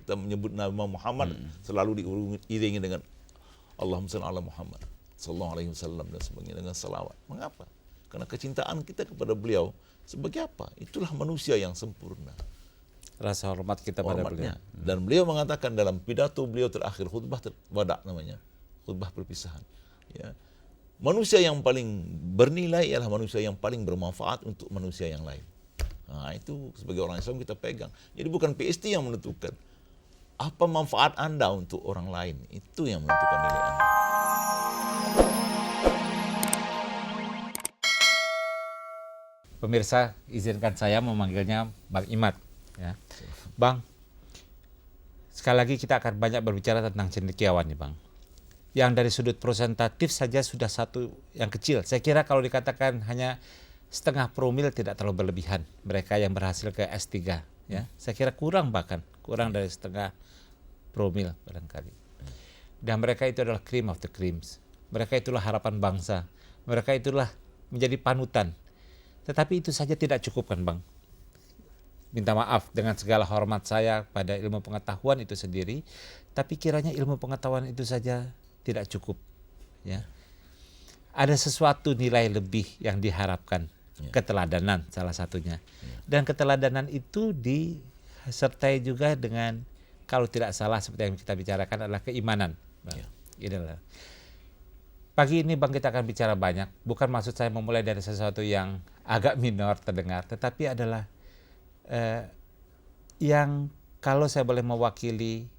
kita menyebut nama Muhammad selalu diiringi dengan Allahumma shalli ala Muhammad sallallahu alaihi wasallam dan sebagainya dengan salawat. Mengapa? Karena kecintaan kita kepada beliau sebagai apa? Itulah manusia yang sempurna. Rasa hormat kita pada beliau. Dan beliau mengatakan dalam pidato beliau terakhir, khutbah wada namanya, khutbah perpisahan. Ya. Manusia yang paling bernilai ialah manusia yang paling bermanfaat untuk manusia yang lain. Nah, itu sebagai orang Islam kita pegang. Jadi bukan PhD yang menentukan apa manfaat Anda untuk orang lain, itu yang menentukan nilai Anda. Pemirsa, izinkan saya memanggilnya Bang Imad. Ya. Bang, sekali lagi kita akan banyak berbicara tentang cendekiawan nih Bang. Yang dari sudut presentatif saja sudah satu yang kecil. Saya kira kalau dikatakan hanya setengah promil tidak terlalu berlebihan mereka yang berhasil ke S3. Ya. Saya kira kurang dari setengah promil barangkali. Dan mereka itu adalah cream of the creams. Mereka itulah harapan bangsa. Mereka itulah menjadi panutan. Tetapi itu saja tidak cukup kan Bang? Minta maaf dengan segala hormat saya pada ilmu pengetahuan itu sendiri, tapi kiranya ilmu pengetahuan itu saja tidak cukup. Ya. Ada sesuatu nilai lebih yang diharapkan, keteladanan salah satunya. Dan keteladanan itu disertai juga dengan, kalau tidak salah seperti yang kita bicarakan adalah keimanan. Bang. Inilah. Pagi ini Bang kita akan bicara banyak, bukan maksud saya memulai dari sesuatu yang agak minor terdengar, tetapi adalah yang kalau saya boleh mewakili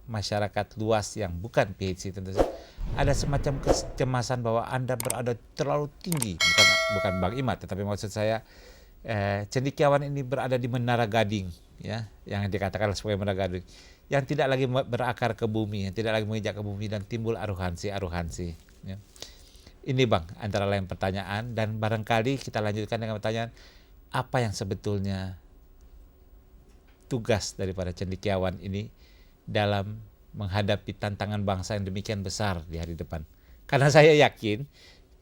masyarakat luas yang bukan PhD tentu saja, ada semacam kecemasan bahwa Anda berada terlalu tinggi, bukan Bang Imad, tetapi maksud saya cendekiawan ini berada di menara gading, ya, yang dikatakan sebagai menara gading, yang tidak lagi berakar ke bumi, yang tidak lagi menginjak ke bumi dan timbul arogansi. Ya. Ini Bang, antara lain pertanyaan, dan barangkali kita lanjutkan dengan pertanyaan, apa yang sebetulnya tugas daripada cendekiawan ini dalam menghadapi tantangan bangsa yang demikian besar di hari depan. Karena saya yakin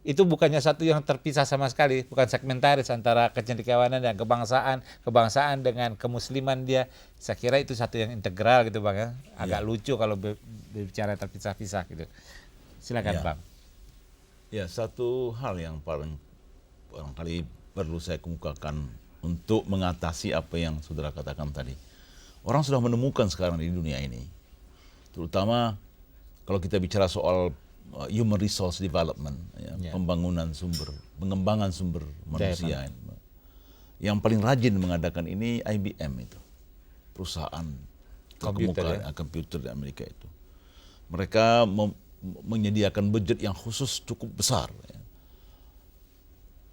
itu bukannya satu yang terpisah sama sekali, bukan segmentaris antara kecendekiawanan dan kebangsaan dengan kemusliman dia. Saya kira itu satu yang integral gitu Bang ya. Agak lucu kalau berbicara terpisah-pisah gitu. Silakan Bang. Ya, satu hal yang barangkali perlu saya kemukakan untuk mengatasi apa yang saudara katakan tadi. Orang sudah menemukan sekarang di dunia ini, terutama kalau kita bicara soal human resource development, pengembangan sumber manusia. Yang paling rajin mengadakan ini IBM itu, perusahaan komputer di Amerika itu. Mereka menyediakan budget yang khusus cukup besar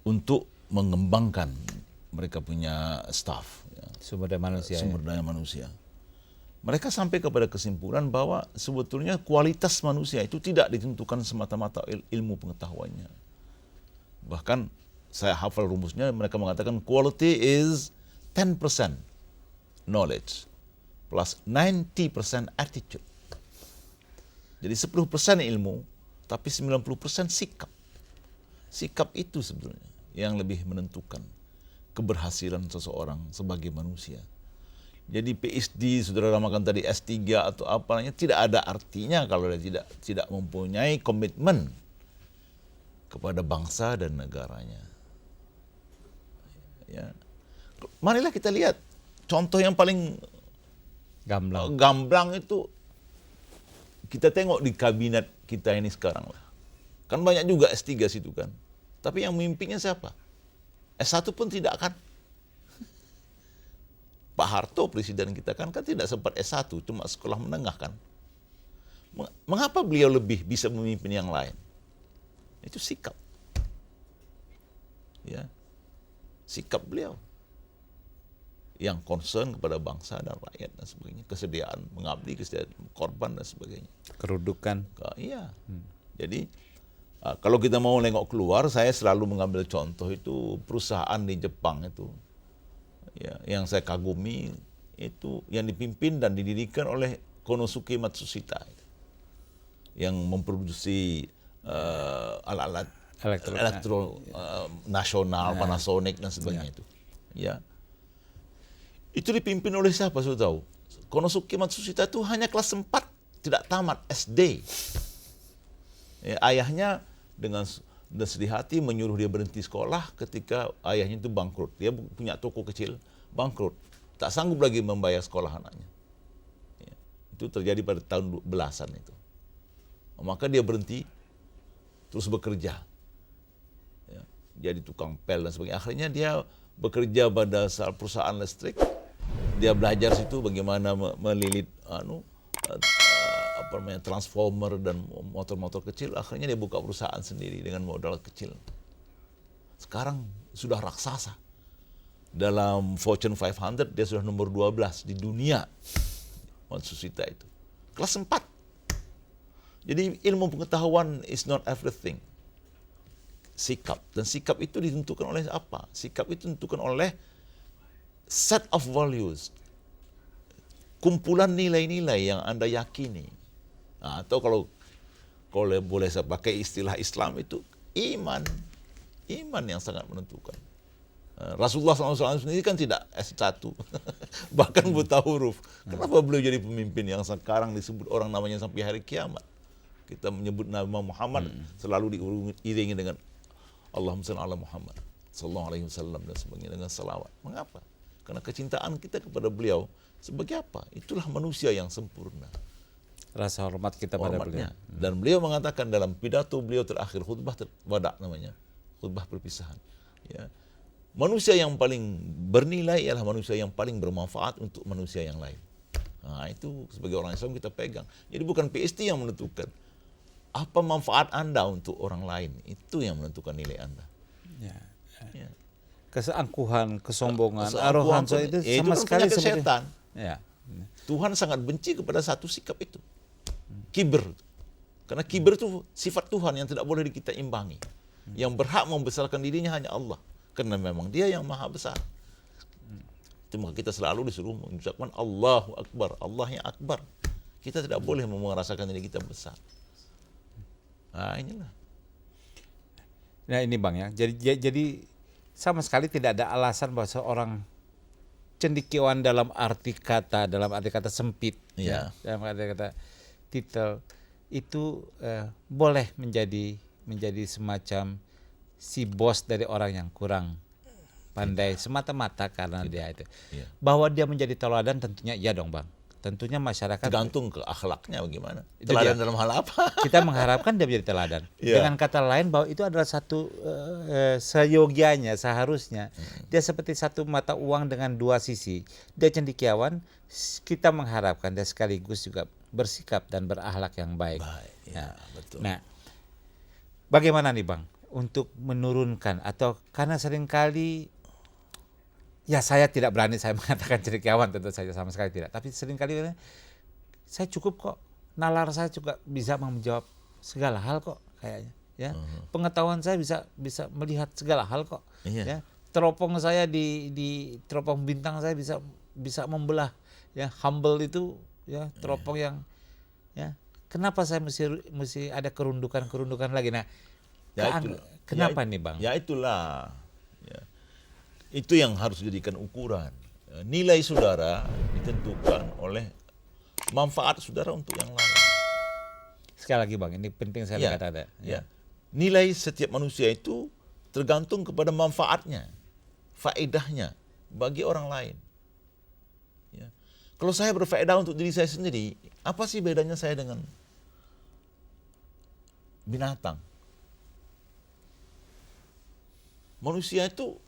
untuk mengembangkan mereka punya staff, sumber daya manusia. Mereka sampai kepada kesimpulan bahwa sebetulnya kualitas manusia itu tidak ditentukan semata-mata ilmu pengetahuannya. Bahkan saya hafal rumusnya, mereka mengatakan quality is 10% knowledge plus 90% attitude. Jadi 10% ilmu tapi 90% sikap. Sikap itu sebetulnya yang lebih menentukan keberhasilan seseorang sebagai manusia. Jadi PhD, saudara ramakan tadi S3 atau apa namanya, tidak ada artinya kalau dia tidak mempunyai komitmen kepada bangsa dan negaranya. Ya. Marilah kita lihat contoh yang paling gamblang itu kita tengok di kabinet kita ini sekarang lah. Kan banyak juga S3 situ kan. Tapi yang memimpinnya siapa? S1 pun tidak kan. Pak Harto presiden kita kan tidak sempat S1, cuma sekolah menengah kan. Mengapa beliau lebih bisa memimpin yang lain? Itu sikap. Ya. Sikap beliau yang concern kepada bangsa dan rakyat dan sebagainya, kesediaan mengabdi, kesediaan korban dan sebagainya. Kerudukan. Iya. Jadi kalau kita mau nengok keluar, saya selalu mengambil contoh itu perusahaan di Jepang itu, ya, yang saya kagumi itu yang dipimpin dan didirikan oleh Konosuke Matsushita, yang memproduksi alat-alat elektro nasional, Panasonic dan sebagainya itu. Ya. Itu dipimpin oleh siapa sudah tahu? Konosuke Matsushita itu hanya kelas 4, tidak tamat SD. Ya, ayahnya dengan sedih hati menyuruh dia berhenti sekolah ketika ayahnya itu bangkrut. Dia punya toko kecil, bangkrut. Tak sanggup lagi membayar sekolah anaknya. Ya, itu terjadi pada tahun belasan itu. Maka dia berhenti, terus bekerja. Ya, jadi tukang pel dan sebagainya. Akhirnya dia bekerja pada perusahaan listrik. Dia belajar situ bagaimana melilit transformer dan motor-motor kecil. Akhirnya dia buka perusahaan sendiri dengan modal kecil. Sekarang sudah raksasa. Dalam Fortune 500 dia sudah nomor 12 di dunia. Matsushita itu. Kelas 4. Jadi ilmu pengetahuan is not everything. Sikap. Dan sikap itu ditentukan oleh apa? Sikap itu ditentukan oleh set of values. Kumpulan nilai-nilai yang Anda yakini. Nah, atau kalau boleh saya pakai istilah Islam itu iman. Iman yang sangat menentukan. Rasulullah SAW sendiri kan tidak S1. Bahkan buta huruf. Kenapa beliau jadi pemimpin yang sekarang disebut orang namanya sampai hari kiamat? Kita menyebut nama Muhammad selalu diiringi dengan Allahumma shalli ala Muhammad sallallahu alaihi wasallam dan sebagainya dengan salawat. Mengapa? Karena kecintaan kita kepada beliau sebagai apa? Itulah manusia yang sempurna. Rasa hormat kita pada beliau. Dan beliau mengatakan dalam pidato beliau terakhir, khutbah wada namanya, khutbah perpisahan. Ya. Manusia yang paling bernilai ialah manusia yang paling bermanfaat untuk manusia yang lain. Nah, itu sebagai orang Islam kita pegang. Jadi bukan PhD yang menentukan. Apa manfaat Anda untuk orang lain? Itu yang menentukan nilai Anda. Ya. Keseangkuhan, kesombongan, arogansi itu sama kan sekali seperti setan. Ya. Tuhan sangat benci kepada satu sikap itu. Kibir. Karena kibir itu sifat Tuhan yang tidak boleh kita imbangi. Yang berhak membesarkan dirinya hanya Allah. Karena memang dia yang maha besar. Itu maka kita selalu disuruh mengucapkan Allahu Akbar. Allah yang akbar. Kita tidak boleh merasakan diri kita besar. Nah, inilah. Nah ini Bang ya, jadi sama sekali tidak ada alasan bahwa seorang cendekiawan dalam arti kata sempit, Ya. dalam arti kata titel itu boleh menjadi semacam si bos dari orang yang kurang pandai semata-mata karena dia itu. Ya. Bahwa dia menjadi teladan tentunya iya dong Bang. Tentunya masyarakat Tergantung ke akhlaknya bagaimana. Itu Teladan dia. dalam hal apa? Kita mengharapkan dia menjadi teladan. Ya. Dengan kata lain bahwa itu adalah satu seyogianya, seharusnya. Dia seperti satu mata uang dengan dua sisi. Dia cendekiawan, kita mengharapkan dia sekaligus juga bersikap dan berakhlak yang baik. Ya, betul. Nah, bagaimana nih Bang untuk menurunkan atau karena seringkali ya saya tidak berani saya mengatakan cendekiawan, tentu saja sama sekali tidak. Tapi seringkali saya cukup kok, nalar saya juga bisa menjawab segala hal kok kayaknya. Ya, pengetahuan saya bisa melihat segala hal kok. Iya. Ya, teropong saya di teropong bintang saya bisa membelah. Ya, humble itu ya teropong yang ya. Kenapa saya mesti ada kerundukan lagi? Nah, kenapa nih Bang? Ya itulah. Ya. Itu yang harus dijadikan ukuran. Nilai saudara ditentukan oleh manfaat saudara untuk yang lain. Sekali lagi Bang, ini penting saya katakan. Ya. Nilai setiap manusia itu tergantung kepada manfaatnya, faedahnya bagi orang lain. Ya. Kalau saya berfaedah untuk diri saya sendiri, apa sih bedanya saya dengan binatang? Manusia itu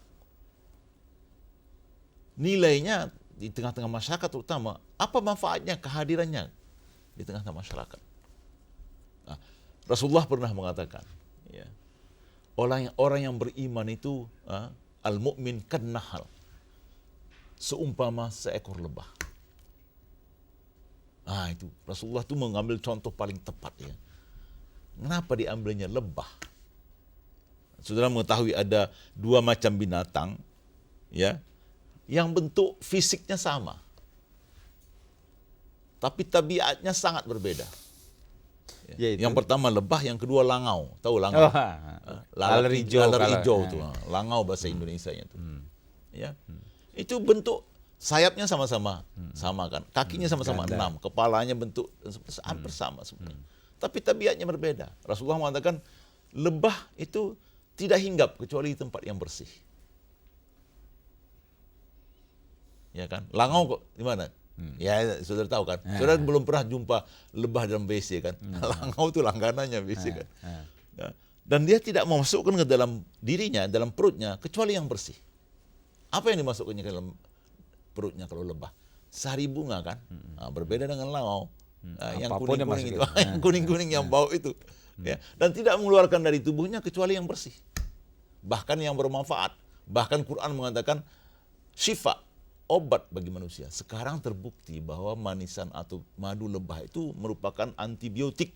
nilainya di tengah-tengah masyarakat terutama, apa manfaatnya kehadirannya di tengah-tengah masyarakat. Nah, Rasulullah pernah mengatakan, ya, orang yang beriman itu al-mu'min kannahal, seumpama seekor lebah. Itu Rasulullah itu mengambil contoh paling tepat ya. Kenapa diambilnya lebah? Saudara mengetahui ada dua macam binatang, ya, yang bentuk fisiknya sama, tapi tabiatnya sangat berbeda. Yang pertama lebah, yang kedua langau. Tahu langau? Laler hijau tuh. Langau bahasa Indonesianya tuh. Ya. Itu bentuk sayapnya sama-sama sama kan, kakinya sama-sama Ganda. 6, kepalanya bentuk hampir sama sebenarnya. Tapi tabiatnya berbeda. Rasulullah mengatakan lebah itu tidak hinggap kecuali di tempat yang bersih. Ya kan? Langau kok di mana? Ya, saudara tahu kan? Saudara belum pernah jumpa lebah dalam WC kan? Langau itu langganannya WC kan. Ya. Dan dia tidak memasukkan ke dalam dirinya, dalam perutnya, kecuali yang bersih. Apa yang dimasukkannya ke dalam perutnya kalau lebah? Sari bunga kan? Nah, berbeda dengan langau. Nah, yang Apapun kuning-kuning yang itu, masuk. yang kuning-kuning yang bau itu. Ya. Dan tidak mengeluarkan dari tubuhnya kecuali yang bersih. Bahkan yang bermanfaat. Bahkan Quran mengatakan syifa, obat bagi manusia. Sekarang terbukti bahwa manisan atau madu lebah itu merupakan antibiotik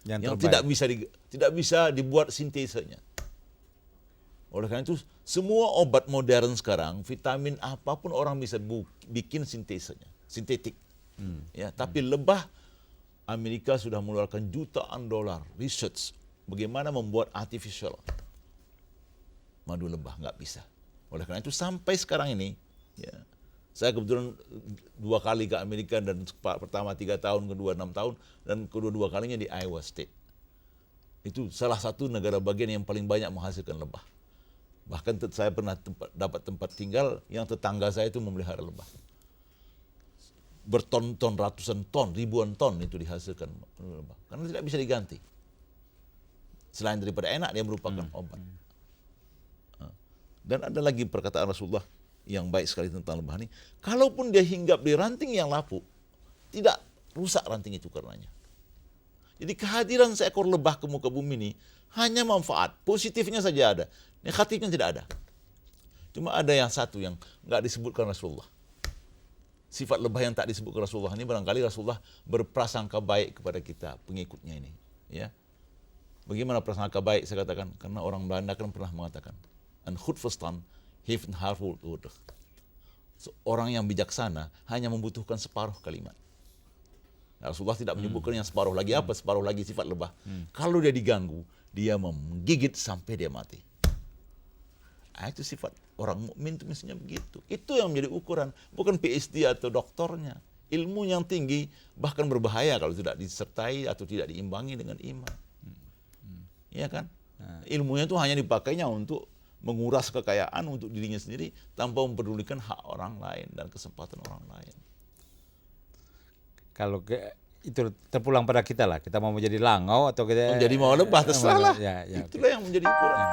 yang tidak bisa dibuat sintesanya. Oleh karena itu, semua obat modern sekarang, vitamin apapun orang bisa bikin sintesanya, sintetik. Ya, tapi lebah, Amerika sudah mengeluarkan jutaan dolar research bagaimana membuat artificial madu lebah, nggak bisa. Oleh karena itu sampai sekarang ini, ya, saya kebetulan 2 kali ke Amerika, dan pertama 3 tahun, kedua 6 tahun, dan kedua-dua kalinya di Iowa State. Itu salah satu negara bagian yang paling banyak menghasilkan lebah. Bahkan saya pernah dapat tempat tinggal yang tetangga saya itu memelihara lebah. Berton-ton, ratusan ton, ribuan ton itu dihasilkan lebah. Karena tidak bisa diganti. Selain daripada enak, dia merupakan obat. Dan ada lagi perkataan Rasulullah yang baik sekali tentang lebah ini. Kalaupun dia hinggap di ranting yang lapuk, tidak rusak ranting itu karenanya. Jadi kehadiran seekor lebah ke muka bumi ini hanya manfaat. Positifnya saja ada. Negatifnya tidak ada. Cuma ada yang satu yang nggak disebutkan Rasulullah. Sifat lebah yang tak disebutkan Rasulullah ini, barangkali Rasulullah berprasangka baik kepada kita, pengikutnya ini. Ya. Bagaimana prasangka baik? Saya katakan, karena orang Belanda kan pernah mengatakan, "Een goed verstand heeft een half woord nodig." Orang yang bijaksana hanya membutuhkan separuh kalimat. Nah, Rasulullah tidak menyebutkan yang separuh lagi apa, separuh lagi sifat lebah. Kalau dia diganggu, dia menggigit sampai dia mati. Nah, itu sifat orang mukmin itu mestinya begitu. Itu yang menjadi ukuran, bukan PhD atau doktornya. Ilmu yang tinggi bahkan berbahaya kalau tidak disertai atau tidak diimbangi dengan iman. Iya kan? Ilmunya itu hanya dipakainya untuk menguras kekayaan untuk dirinya sendiri tanpa mempedulikan hak orang lain dan kesempatan orang lain. Kalau itu terpulang pada kita lah, kita mau menjadi langau atau kita Menjadi mau lebah, terserah lah. Ya, Itulah yang menjadi ukuran.